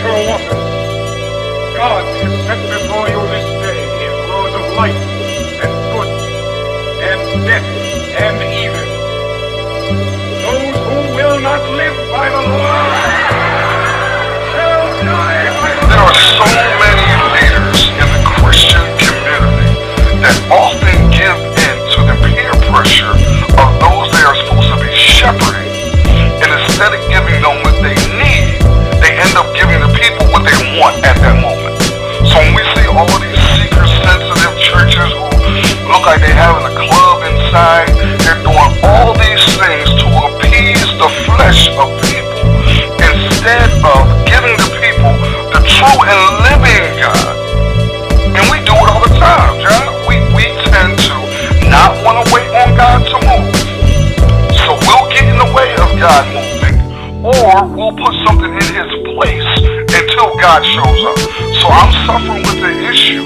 true woman. God has set before you this day his laws of life and good and death and evil. Those who will not live by the law shall die by the law. There are so many leaders in the Christian community that often give in to the peer pressure of those they are supposed to be shepherding, and instead of giving them what they need, they end up giving the people what they want at that moment. So when we see all of these seeker-sensitive churches who look like they having a club inside, they're doing all these things to appease the flesh of people instead of giving the people the true and living God. And we do it all the time, John. We tend to not want to wait on God to move. So we'll get in the way of God moving, or we'll put something in his place until God shows up. So I'm suffering with the issue.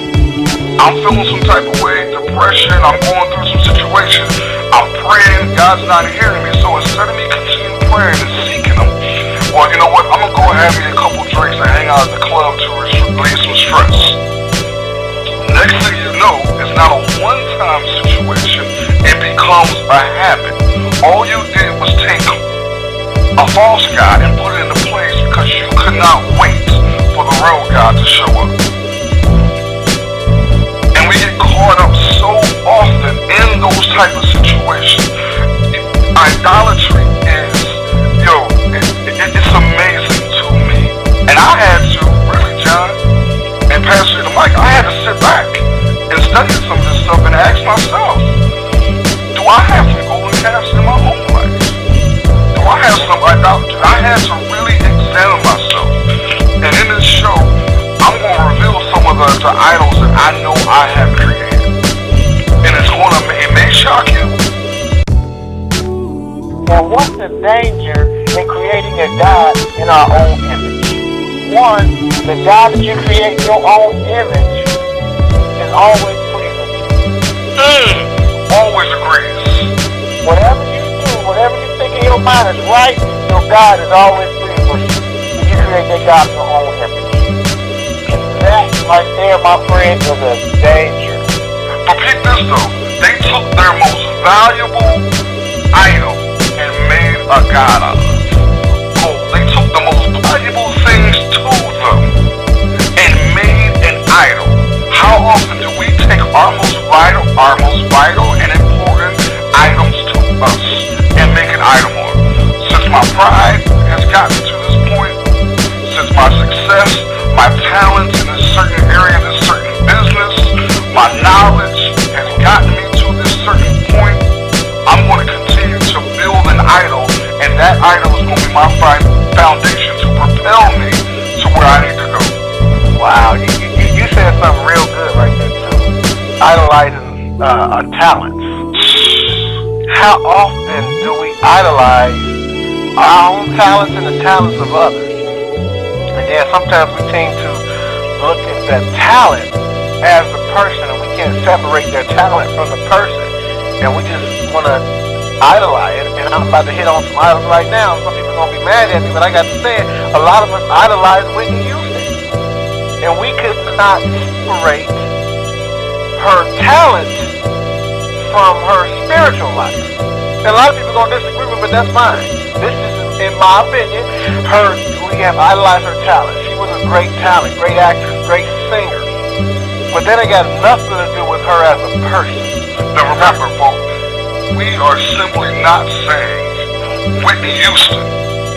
I'm feeling some type of way, depression, I'm going through some situation. I'm praying, God's not hearing me. So instead of me continuing praying and seeking him, well, you know what, I'm going to go and have me a couple drinks and hang out at the club to release some stress. Next thing you know, it's not a one-time situation, it becomes a habit. All you did was take a false God and put it into place because you could not wait for the real God to show up. And we get caught up so often in those type of situations. Idolatry is, it's amazing to me. And I had to, really, John, and Pastor Mike, I had to sit back and study some of this stuff and ask myself, do I have some golden calves in my own life? Do I have some idolatry? I had to really examine myself. And in this show, I'm going to reveal some of the idols that I know I have created. And it may shock you. And what's the danger in creating a God in our own image? One, the God that you create in your own image is always pleasing you. Always agrees. Whatever you do, whatever you think in your mind is right, your God is always pleased with you. If you create that God in your own image. That right there, my friend, is a danger. But keep this though, they took their most valuable item and made a God out of it. Oh, they took the most valuable things to them and made an idol. How often do we take our most vital and important items to us and make an idol on? Since my pride has gotten to this point, since my success, my talents in a certain area, this certain business, my knowledge has gotten me to this certain point, I'm going to continue to build an idol, and that idol is going to be my foundation to propel me to where I need to go. Wow, you said something real good right there too. Idolizing talents. How often do we idolize our own talents and the talents of others? And then sometimes we tend to look at the talent as the person, and we can't separate their talent from the person, and we just want to idolize it. And I'm about to hit on some idols right now. Some people are going to be mad at me, but I got to say it. A lot of us idolize Whitney Houston, and we could not separate her talent from her spiritual life. And a lot of people are going to disagree with me, but that's fine. This is, in my opinion, we have idolized her talent. She was a great talent, great actress, great singer. But that ain't got nothing to do with her as a person. Now remember, folks, we are simply not saying Whitney Houston.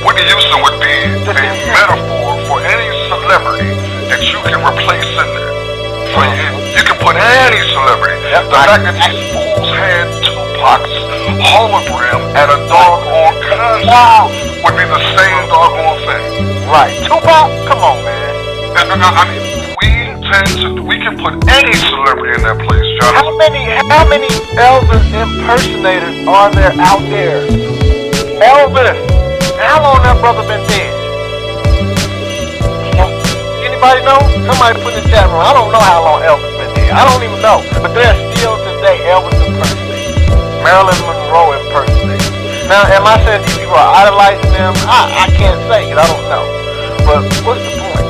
Whitney Houston would be a metaphor for any celebrity that you can replace in there. For you can put any celebrity. The fact that these fools had Tupac's hologram at a doggone concert would be the same doggone thing. Right. Tupac? Come on, man. I mean, we can put any celebrity in that place, John. How many Elvis impersonators are there out there? Elvis. How long that brother been dead? Anybody know? Somebody put in the chat room. I don't know how long Elvis been dead. I don't even know. But there's still today Elvis impersonators. Marilyn Monroe impersonators. Now, am I saying these people are idolizing them? I can't say because I don't know. But what's the point?